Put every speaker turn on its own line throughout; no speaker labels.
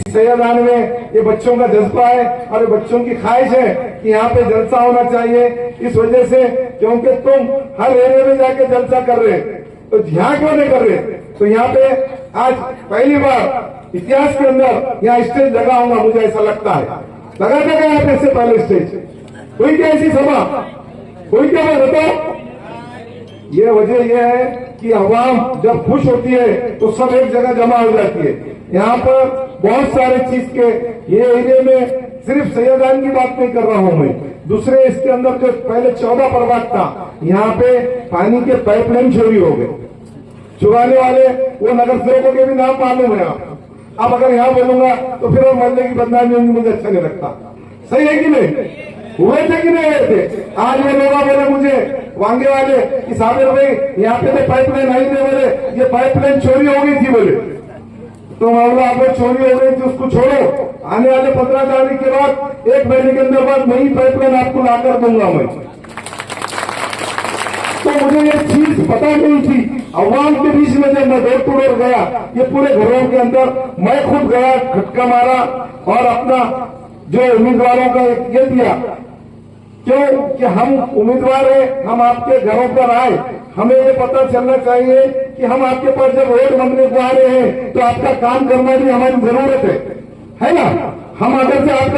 सैयदान में ये बच्चों का जज्बा है और ये बच्चों की ख्वाहिश है कि यहाँ पे जलसा होना चाहिए। इस वजह से क्योंकि तुम हर एरिया में जाके जलसा कर रहे, तो यहाँ क्यों नहीं कर रहे? तो यहाँ पे आज पहली बार इतिहास के अंदर यहाँ स्टेज लगा होगा, मुझे ऐसा लगता है। लगा था क्या यहाँ पे इससे पहले स्टेज? कोई क्या ऐसी सभा? कोई क्या बताओ? ये वजह यह है कि अवाम जब खुश होती है तो सब एक जगह जमा हो जाती है। यहाँ पर बहुत सारे चीज के ये एरिया में सिर्फ सैयदान की बात नहीं कर रहा हूँ मैं, दूसरे इसके अंदर जो पहले 14 प्रभाग था, यहाँ पे पानी के पाइपलाइन चोरी हो गए। चुराने वाले वो नगर सेवकों के भी नाम मालूम है। अब अगर यहाँ बोलूंगा तो फिर वो मोहल्ले की बदनामी होगी, मुझे अच्छा नहीं लगता। सही है कि नहीं? हुए थे कि नहीं हुए थे? आज ये लोग बोले मुझे वांगे वाले कि साबिर भाई यहाँ पे तो पाइपलाइन आई नहीं, बोले ये पाइपलाइन चोरी हो गई थी। बोले तो मामला आपको चोरी हो गई थी, उसको छोड़ो, आने वाले 15 तारीख के बाद 1 महीने के अंदर बाद नई पाइपलाइन आपको लाकर दूंगा मैं। तो मुझे ये चीज पता नहीं थी। अवाम के बीच में जब मैं डोर टू डोर गया, ये पूरे घरों के अंदर मैं खुद गया, खटका मारा और अपना जो उम्मीदवारों का ये दिया, क्यों कि हम उम्मीदवार हैं, हम आपके घरों पर आए, हमें ये पता चलना चाहिए कि हम आपके पास जब वोट मांगने को आ रहे हैं तो आपका काम करना भी हमारी जरूरत है ना? हम अगर से आप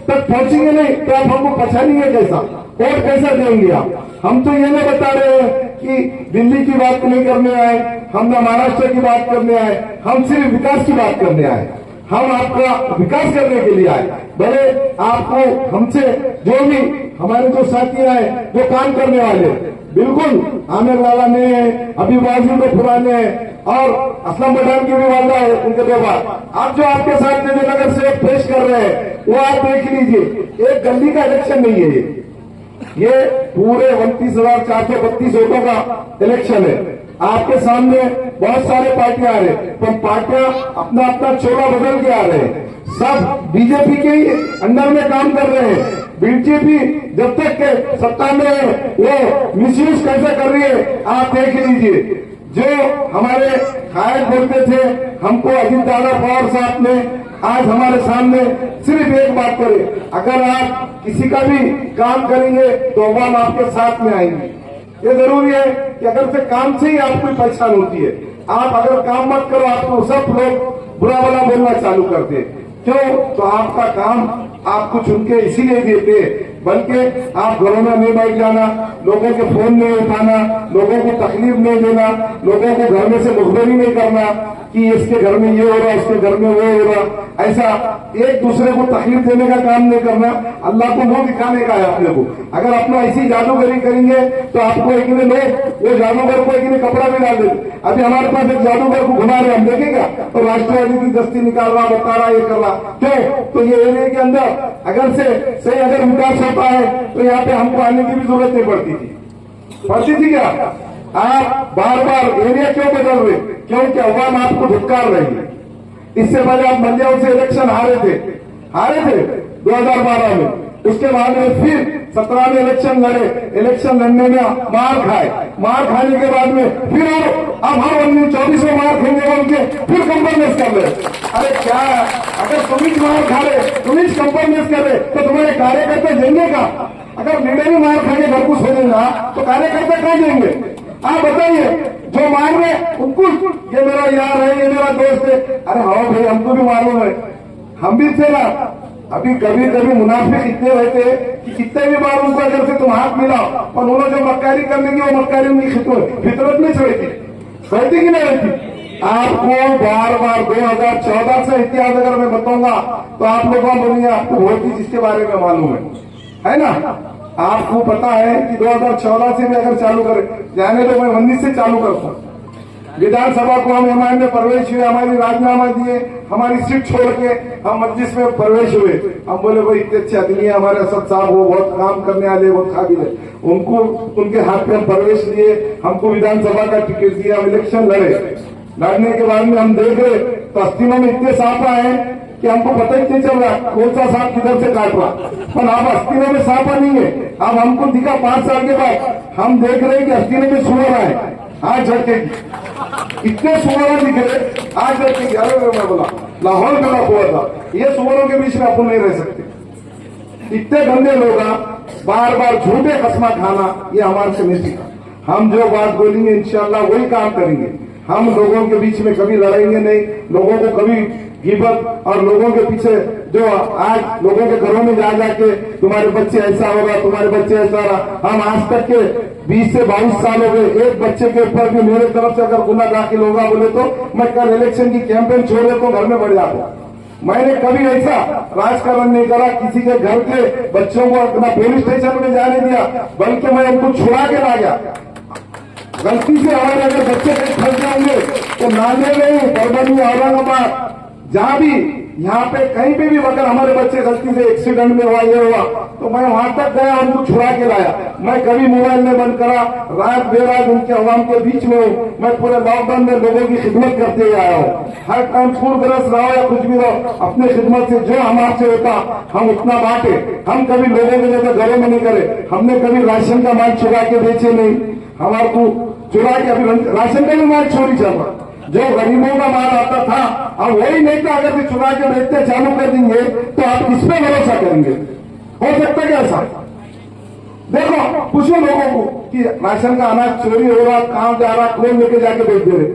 तक पहुंचेंगे नहीं तो आप हमको पहचानेंगे कैसा, वोट कैसा देंगे आप? हम तो ये नहीं बता रहे हैं कि दिल्ली की बात नहीं करने आए, हम न महाराष्ट्र की बात करने आए, हम सिर्फ विकास की बात करने आए। हम आपका विकास करने के लिए आए। भले आपको हमसे जो भी हमारे जो साथी आए वो काम करने वाले, बिल्कुल आमिर वाला ने, अभी बाजू को पुराने और असलम पठान की भी वाला है, उनके व्यवहार आप जो आपके साथ में नगर से पेश कर रहे हैं वो आप देख लीजिए। एक गली का इलेक्शन नहीं है ये पूरे 29,432 वोटों का इलेक्शन है। आपके सामने बहुत सारे पार्टियां आ रहे, तो पार्टियां अपना अपना चोला बदल के आ रहे हैं। सब बीजेपी के ही अंडर में काम कर रहे हैं। बीजेपी जब तक के सत्ता में है वो मिसयूज कैसे कर रही है आप देख लीजिए। जो हमारे कायद बोलते थे हमको अजीत दादा पवार साहब ने आज हमारे सामने सिर्फ एक बात करे, अगर आप किसी का भी काम करेंगे तो अवाम आपके साथ में आएंगे। ये जरूरी है कि अगर से काम से ही आपको पहचान होती है। आप अगर काम मत करो आपको सब लोग बुरा भला बोलना चालू करते हैं। क्यों? तो आपका काम आपको चुन के इसीलिए देते, बल्कि आप घरों में नहीं बैठ जाना, लोगों के फोन नहीं उठाना, लोगों को तकलीफ नहीं देना, लोगों को घर में से मुखबरी नहीं करना कि इसके घर में ये हो रहा, उसके घर में वो हो रहा। ऐसा एक दूसरे को तकलीफ देने का काम नहीं करना, अल्लाह को मुंह दिखाने का है अपने को। अगर अपना ऐसी जादूगरी करेंगे तो आपको एक दिन लोग वो जादूगर को एक दिन कपड़ा भी डाल देते। अभी हमारे पास एक जादूगर को घुमा रहे, हम देखेंगे तो राष्ट्रवादी की दस्ती निकाल रहा, बता रहा, ये कर रहा। क्यों? तो ये एरिया के अंदर अगर से सही अगर विकास होता है तो यहाँ पे हमको आने की भी जरूरत नहीं पड़ती थी क्या? आप बार बार एरिया क्यों बदल रहे? क्योंकि अवाम आपको धुतकार रही है। इससे पहले आप मंडियाओं से इलेक्शन हारे थे 2012 में। उसके बाद में फिर 17 में इलेक्शन लड़े, इलेक्शन लड़ने में मार खाए, मार खाने के बाद में फिर अब हम 24 में मार खाने बोल के फिर कंप्रोमाइज कर रहे। अरे क्या, अगर तुम ही मार खा रहे, तुम ही कंप्रोमाइज कर रहे तो तुम्हारे कार्यकर्ता जाएंगे का? अगर लीडर ही मार खाने घर को सोचेगा तो कार्यकर्ता कहाँ जाएंगे? आप बताइए। जो मार रहे उनको ये मेरा यार है, ये मेरा दोस्त है, अरे हाँ भाई हमको भी मालूम है, हम भी थे ना। अभी कभी कभी मुनाफिक इतने रहते हैं कि कितने भी बार उनको अगर से तुम हाथ मिलाओ और उन्होंने जो मक्कारी करने की वो मक्कारी उनकी फितरत नहीं छोड़ती, रहती कि नहीं रहती? आपको बार बार 2014 से इतिहास अगर मैं बताऊंगा तो आप लोगों बोलेंगे आपको बहुत चीज इसके बारे में मालूम है ना? आपको पता है कि 2014 से भी अगर चालू करें, जाने तो मैं 19 से चालू करता हूँ। विधानसभा को हम एमआईएम में प्रवेश हुए, हमारी राजीनामा दिए, हमारी सीट छोड़ के हम मस्जिद में प्रवेश हुए। हम बोले भाई इतने अच्छे आदमी है हमारे असद साहब, वो बहुत काम करने वाले, बहुत काबिल है, उनको उनके हाथ में हम प्रवेश दिए, हमको विधानसभा का टिकट दिया, हम इलेक्शन लड़े। लड़ने के बाद में हम देख रहे तो अस्तिनों में इतने सांप आए कि हमको पता ही नहीं चल रहा कौन सा सांप किधर से काट रहा। पर अब अस्तिनों में सांपा नहीं है। अब हमको दिखा 5 साल के बाद हम देख रहे हैं कि अस्तिनों में सुअर है, आज झटके इतने सुअर दिख रहे, आज झटके। अरे मैं बोला लाहौर डेवलप हुआ था। ये सुअरों के बीच में अपन नहीं रह सकते। इतने गंदे लोग बार बार झूठे कसमा खाना, ये हमारे से नहीं सीखा। हम जो बात बोलेंगे इंशाल्लाह वही काम करेंगे। हम लोगों के बीच में कभी लड़ेंगे नहीं, लोगों को कभी गिबत और लोगों के पीछे जो आज लोगों के घरों में जा जाके तुम्हारे बच्चे ऐसा होगा, तुम्हारे बच्चे ऐसा रहा। हम आज तक के 20 से 22 साल हो गए, एक बच्चे के ऊपर भी मेरे तरफ से अगर गुना दाखिल होगा बोले तो मैं कल इलेक्शन की कैंपेन छोड़ देता हूँ, घर में बढ़ जाता हूँ। मैंने कभी ऐसा राजकारण नहीं करा, किसी के घर के बच्चों को अपना पुलिस स्टेशन में जाने दिया, बल्कि मैं उनको छुड़ा के ला गया। गलती से हमारे अगर बच्चे कहीं फंस जाएंगे तो नांदेड़ में, परभनी, औरंगाबाद, जहां भी यहाँ पे कहीं पे भी अगर हमारे बच्चे गलती से एक्सीडेंट में हुआ, ये हुआ, तो मैं वहां तक गया, उनको छुड़ा के लाया। मैं कभी मोबाइल नहीं बंद करा, रात बेरात उनके अवाम के बीच में हूँ। मैं पूरे लॉकडाउन में लोगों की खिदमत करते हुए आया हूँ। हर टाइम पूरग्रस्त रहो या कुछ भी रहो, अपने खिदमत से जो हमारे होता हम उतना बांटे। हम कभी लोगों के जैसे घरों में नहीं करे। हमने कभी राशन का माल चुरा के बेचे नहीं, हमारे को चुरा के अभी राशन का भी माल चोरी चल रहा। जो गरीबों का माल आता था अब वही नहीं था, अगर भी चुरा के बेचते चालू कर देंगे तो आप किस पे भरोसा करेंगे? हो सकता क्या ऐसा? देखो, पूछो लोगों को कि राशन का अनाज चोरी हो रहा, कहां जा रहा, कौन लेके जाके बेच दे रहे,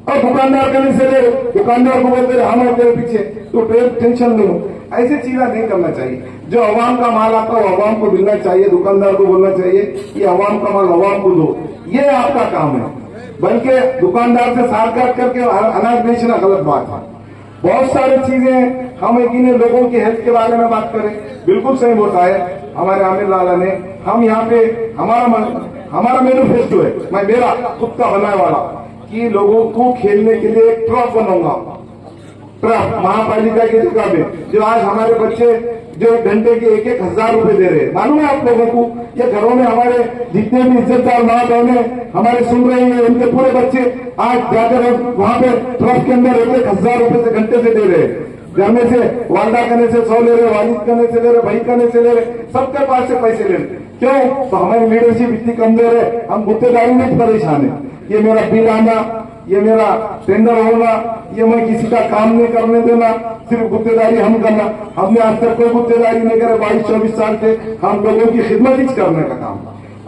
और दुकानदार कहीं से ले रहे, दुकानदार को बोलते रहे हम और तेरे पीछे, तो टेंशन नहीं हो। ऐसी चीजें नहीं करना चाहिए। जो अवाम का माल आता है वो अवाम को मिलना चाहिए, दुकानदार को बोलना चाहिए कि अवाम का माल अवाम को दो, ये आपका काम है। बल्कि दुकानदार से साथ काट करके अनाज बेचना गलत बात है। बहुत सारी चीजें हम यकीन लोगों की हेल्थ के बारे में बात करें, बिल्कुल सही होता है हमारे आमिर लाला ने। हम यहाँ पे हमारा मैनिफेस्टो है, मैं मेरा खुद का बनाने वाला, कि लोगों को खेलने के लिए एक ट्रफ बनाऊंगा, ट्रफ महापालिका की जगह पे। जो आज हमारे बच्चे जो एक घंटे के 1,000 रुपए दे रहे हैं, मालूम है आप लोगों को? ये घरों में हमारे जितने भी इज्जतदार माँ बहने हमारे सुन रहे हैं, उनके पूरे बच्चे आज जाकर वहां पे ट्रफ के अंदर 1,000 रुपए से घंटे से दे रहे हैं। घर में से वालदा करने से 100 ले रहे, वालिद करने से ले रहे, भाई करने से ले रहे, सबके पास से पैसे ले रहे। क्यों? तो हमारी लीडरशिप इतनी कमजोर है, हम गुत्तेदारी में परेशान है। ये मेरा बिल आना, ये मेरा टेंडर होना, ये मैं किसी का काम नहीं करने देना, सिर्फ गुत्तेदारी हम करना। हमने आज तक कोई गुत्तेदारी नहीं करे, 22-24 साल से हम लोगों की खिदमत ही करने का काम।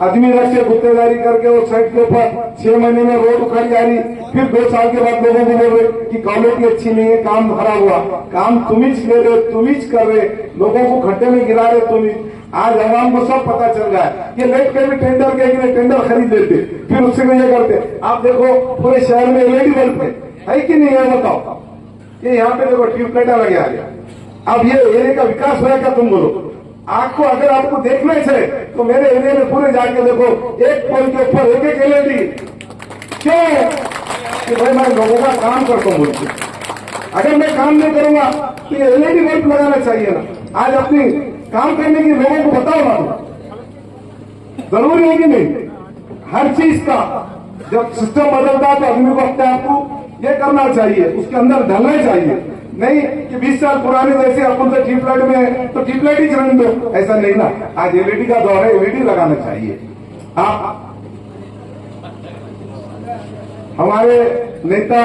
आदमी रख से गुत्तेदारी करके वो साइड के ऊपर 6 महीने में रोड उखाड़ी जा रही, फिर 2 साल के बाद लोगों को बोल रहे कि क्वालिटी अच्छी नहीं है, काम खराब हुआ। काम तुम ही ले रहे, तुम ही कर रहे, लोगों को खड्डे में गिरा रहे तुम ही। आज आवाम को सब पता चल रहा है। ये लेट के भी टेंडर के टेंडर खरीद लेते, फिर उससे भी ये करते। आप देखो पूरे शहर में एलईडी बल्ब है कि नहीं है? बताओ। ये यहाँ पे देखो ट्यूबलाइट लगे आ गया। अब ये एरिया का विकास होगा क्या? तुम बोलो। आपको अगर आपको देखना है तो मेरे एरिया में पूरे जाके देखो, एक पोल के ऊपर एक एलईडी। क्यों? कि भाई मैं लोगों का काम करता हूँ बोलते। अगर मैं काम नहीं करूंगा तो ये एलईडी बल्ब लगाना चाहिए ना। आज अपनी काम करने की लोगों को बताओ ना, जरूरी है कि नहीं? हर चीज का जब सिस्टम बदलता है तो आदमी को अपने आप को ये करना चाहिए, उसके अंदर ढलना चाहिए। नहीं कि 20 साल पुराने जैसे अपन तो ट्यूबलाइट में तो ट्यूबलाइट ही चलने दो, ऐसा नहीं ना। आज एलईडी का दौर है, एलईडी लगाना चाहिए। आप हमारे नेता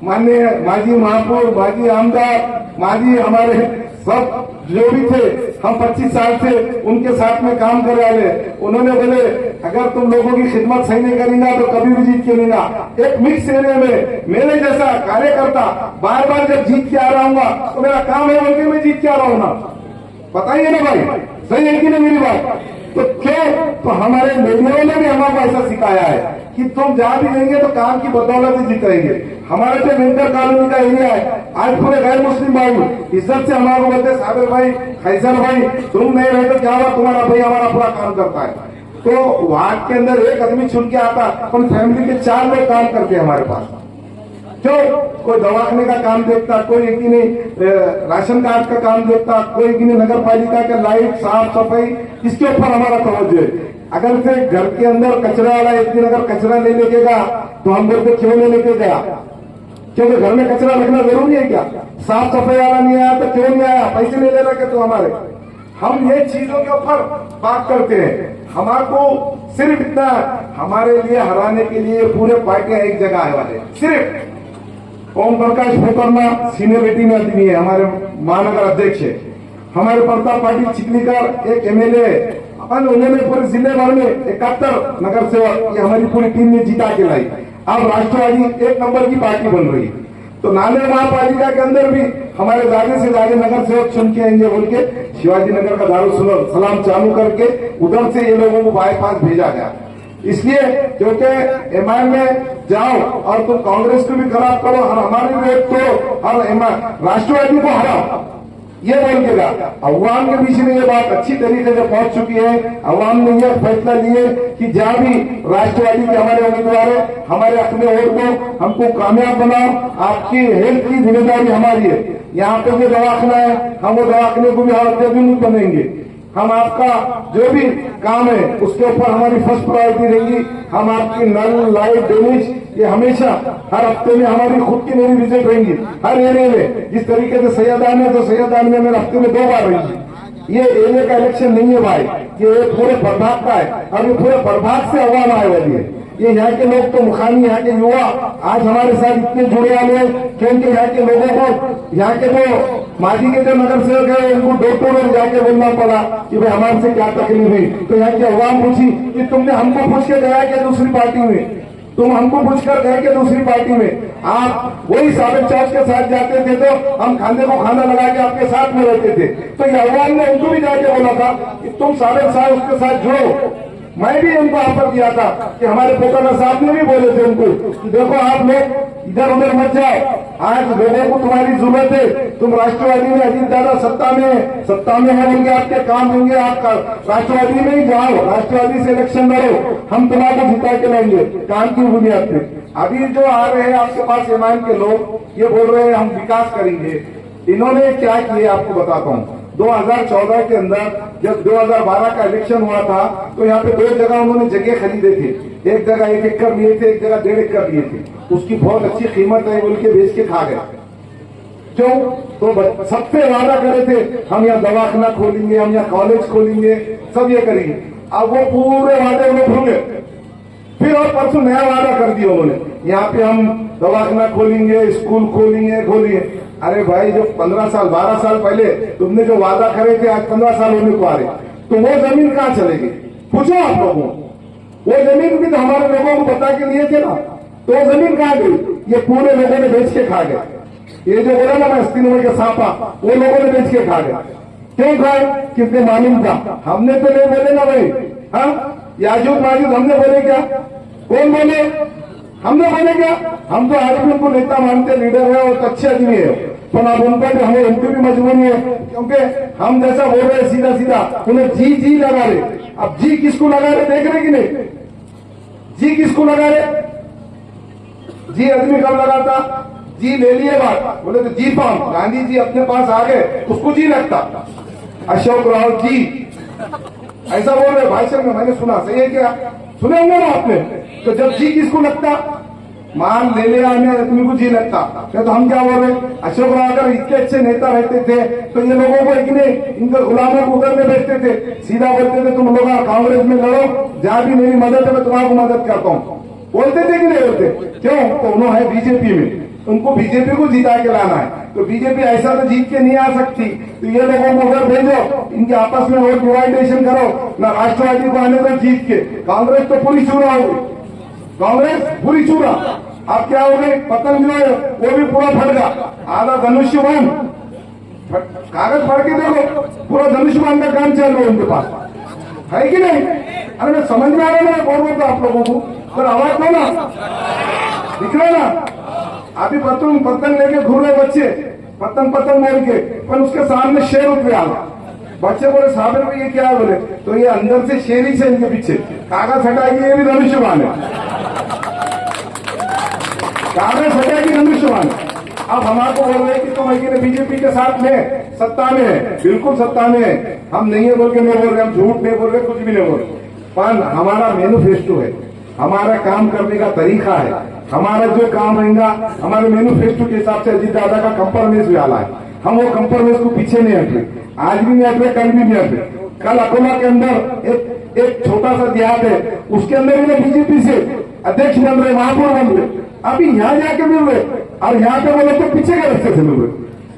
माननीय माजी महापौर, माजी आमदार, माजी हमारे सब जो भी थे, हम 25 साल से उनके साथ में काम कर रहे हैं। उन्होंने बोले अगर तुम लोगों की खिदमत सही नहीं करेंगे तो कभी भी जीत के नहीं ना। एक मिक्स एरिया में मेरे जैसा कार्यकर्ता बार बार जब जीत के आ रहा हूँ तो मेरा काम है बोल के मैं जीत के आ रहा हूँ ना। बताइए ना भाई, सही है कि नहीं मेरी बात? तो क्यों? तो हमारे मीडिया ने भी हमको ऐसा सिखाया है कि तुम जहां भी रहेंगे तो काम की बदौलत ही जीतेंगे। हमारे जो विंटर कॉलोनी का एरिया है, आज पूरे गैर मुस्लिम भाई इज्जत से हमारे बोलते साबिर भाई, खैसर भाई, तुम नहीं रहे तो क्या हुआ, तुम्हारा भाई हमारा पूरा काम करता है। तो वार्ड के अंदर एक आदमी चुन के आता, अपन फैमिली के 4 लोग काम करते हैं हमारे पास। क्यों? कोई दवाखाने का काम देखता, कोई कि नहीं राशन कार्ड का काम देखता, कोई कि नहीं नगर पालिका का लाइट साफ सफाई, इसके ऊपर हमारा तवज्जो है। अगर से घर के अंदर कचरा वाला एक दिन अगर कचरा नहीं लेकेगा तो हम बोलते क्यों नहीं लेके गया? क्योंकि घर में कचरा रखना जरूरी है क्या? साफ सफाई वाला नहीं आया तो क्यों नहीं आया? पैसे ले ले रखे तो हमारे। हम ये चीजों के ऊपर बात करते हैं। हमारे सिर्फ इतना, हमारे लिए हराने के लिए पूरे पार्टियां एक जगह आए वाले, सिर्फ ओम प्रकाश फोकरना सीनियरिटी में आदमी है, हमारे महानगर अध्यक्ष है। हमारे प्रताप पाटिल चिखलीकर एक एमएलए है, अपन उन्होंने पूरे जिले भर में 71 नगर सेवक ये हमारी पूरी टीम ने जीता के लाई। अब राष्ट्रवादी एक नंबर की पार्टी बन रही है। तो नाले महापालिका के अंदर भी हमारे ज्यादा से ज्यादा नगर सेवक चुन के आएंगे बोल के शिवाजी नगर का दारुल सलाम चालू करके उधर से ये लोगों को बाईपास भेजा गया। इसलिए क्योंकि एमआई में जाओ और तुम कांग्रेस को भी खराब करो और हमारी भी एक तोड़ो और राष्ट्रवादी को हराओ, ये बोल के गया। अवाम के बीच में ये बात अच्छी तरीके से पहुंच चुकी है। अवाम ने यह फैसला लिए कि जहां भी राष्ट्रवादी के हमारे उम्मीदवार है, हमारे अपने वोट को हमको कामयाब बनाओ, आपकी हेल्थ की जिम्मेदारी हमारी है। यहाँ पे जो दवाखाना है हम वो दवाखाने को भी अत्याधुनिक बनेंगे। हम आपका जो भी काम है उसके ऊपर हमारी फर्स्ट प्रायोरिटी रहेगी। हम आपकी नल लाइट ड्रेनेज ये हमेशा हर हफ्ते में हमारी खुद की मेरी विजिट रहेंगी हर एरिया में। जिस तरीके से सैयदान है तो सैयदान में मेरे हफ्ते में 2 बार रहेंगी। ये एरिया का इलेक्शन नहीं है भाई, ये पूरे प्रभाग का है और ये पूरे प्रभाग से अवाम आए वाली है। ये यहाँ के लोग तो मुखानी यहाँ के युवा आज हमारे साथ इतने जुड़े वाले हैं क्योंकि यहाँ के लोगों को यहाँ के जो माजी के जो नगर सेवक है उनको डोर टू डोर जाके बोलना पड़ा कि भाई हमारे से क्या तकलीफ हुई। तो यहाँ की अवाम पूछी कि तुमने हमको पूछ के गया क्या दूसरी पार्टी में, तुम हमको पूछकर गए कि दूसरी पार्टी में आप वही साबित चौक के साथ जाते थे तो हम खाने को खाना लगा के आपके साथ में रहते थे। तो ये अवाम ने उनको भी जाके बोला था कि तुम साबित साहब उसके साथ जुड़ो। मैं भी उनको ऑफर किया था कि हमारे पोकाना साहब ने भी बोले थे उनको कि देखो आप लोग इधर उधर मत जाओ, आज लोगों को तुम्हारी जरूरत है। तुम राष्ट्रवादी में अजीत दादा सत्ता में है बोल के आपके काम होंगे, आपका राष्ट्रवादी में ही जाओ, राष्ट्रवादी से इलेक्शन लड़ो, हम तुम्हारा जिता के लाएंगे काम की बुनियाद पे। अभी जो आ रहे हैं आपके पास एमआईएम के लोग ये बोल रहे हैं हम विकास करेंगे। इन्होंने क्या किया आपको बताता हूँ। 2014 के अंदर जब 2012 का इलेक्शन हुआ था तो यहाँ पे 2 जगह उन्होंने जगह खरीदे थे। एक जगह 1 एकड़ लिए थे, एक जगह 1.5 एकड़ लिए थे। उसकी बहुत अच्छी कीमत है बोल के बेच के खा गए। क्यों? तो सबसे वादा करे थे हम यहाँ दवाखाना खोलेंगे, हम यहाँ कॉलेज खोलेंगे, सब ये करेंगे। अब वो पूरे वादे उन्हें भूल गए। फिर और परसों नया वादा कर दिया उन्होंने, यहाँ पे हम दवाखाना खोलेंगे, स्कूल खोलेंगे। अरे भाई जो 15 साल 12 साल पहले तुमने जो वादा करे थे आज 15 साल होने को आ रहे, तो वो जमीन कहाँ चलेगी? पूछो आप लोगों, वो जमीन भी तो हमारे लोगों को बता के लिए थे ना, तो वो जमीन कहाँ गई? ये पूरे लोगों ने बेच के खा गए। ये जो बोला ना मैं 80 नंबर के सांपा, वो लोगों ने बेच के खा गए। क्यों खाए? किसने मालूम था? हमने तो नहीं बोले ना भाई। हाँ याजूद माजूद हमने बोले क्या? कौन बोले? हमने बोले क्या? हम तो आज भी उनको नेता मानते, लीडर है और अच्छे आदमी है, पर अब उनका भी हमें उनकी भी मजबूरी है क्योंकि हम जैसा बोल रहे सीधा सीधा उन्हें जी लगा रहे। अब जी किसको लगा रहे देख रहे कि नहीं? जी किसको लगा रहे? जी आदमी कब लगाता? जी ले लिए बात, बोले तो जी पाम गांधी जी अपने पास आ गए उसको जी लगता। अशोक राव जी ऐसा बोल रहे भाषण में, मैंने सुना। सही है क्या? सुने होंगे ना आपने? तो जब जी किसको लगता? मान ले लिया हमें आदमी को जी लगता। तो हम क्या बोल रहे? अशोक राव अगर इतने अच्छे नेता रहते थे तो ये लोगों को इतने इनके गुलामों को उधर में भेजते थे, सीधा बोलते थे तुम लोग कांग्रेस में लड़ो, जहां भी मेरी मदद है मैं तुम्हारी मदद करता हूँ। बोलते थे कि नहीं बोलते? क्यों? तो उन्होंने है बीजेपी में, उनको बीजेपी को जीता के लाना है। तो बीजेपी ऐसा तो जीत के नहीं आ सकती, तो ये लोगों को उधर भेजो, इनके आपस में वोट डिवाइडेशन करो ना। राष्ट्रवादी को आने तक जीत के कांग्रेस तो पूरी चूरा हो गई, कांग्रेस पूरी चूरा। अब क्या हो गई? पतंग जो है वो भी पूरा फट गया, आधा धनुष्यबान कागज पढ़ के देखो, पूरा धनुष्यबान का काम चल रहा है उनके पास, है कि नहीं? अरे मैं समझ में आ रहा है बोल रहा आप लोगों को, पर आवाज दो ना, दिख रहा ना? अभी पतंग लेके घूर रहे बच्चे, पतंग बोल के, पर उसके सामने शेर उतरे आ गया। बच्चे बोले साहब में ये क्या है? बोले तो ये अंदर से शेर ही से इनके पीछे कागज हटाएगी, ये भी धनुष्यबान है, कांग्रेस हटाएगी धनुष्यबान। अब हमारे बोल रहे कि तुम बीजेपी के साथ में सत्ता में है, बिल्कुल सत्ता में है, हम नहीं है बोल के नहीं बोल रहे, हम झूठ नहीं बोल रहे, कुछ भी नहीं बोल रहे। पर हमारा मैनिफेस्टो है, हमारा काम करने का तरीका है, हमारा जो काम रहेगा हमारे मैनिफेस्टो के हिसाब से अजीत दादा का कंप्रोमाइज भी आला है। हम वो कंप्रोमाइज को पीछे नहीं हटे, आज भी नहीं हटे, कल भी नहीं हटे। कल अकोला के अंदर एक छोटा सा देहात है, उसके अंदर भी बीजेपी से अध्यक्ष बन रहे, महापौर बन रहे, अभी यहाँ जाके मिल रहे। और यहाँ पे वो लोग तो पीछे के रास्ते से लोग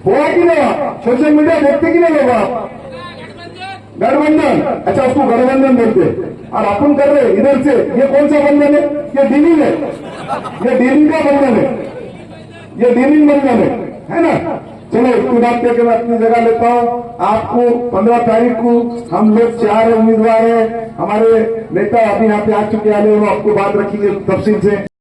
हुआ कि नहीं हुआ? सोशल मीडिया देखते कि नहीं लोग आप? गठबंधन, अच्छा उसको गठबंधन बोलते और अपन कर रहे इधर से। ये कौन सा बंधन है? ये डीलिंग है, ये डीलिंग का बंधन है, ये डीलिंग बंधन है ना? चलो इसकी बात करके मैं अपनी जगह लेता हूँ। आपको 15 तारीख को हम लोग 4 उम्मीदवार हैं, हमारे नेता अभी यहाँ पे आ चुके हैं, वो आपको बात रखेंगे तफसील से।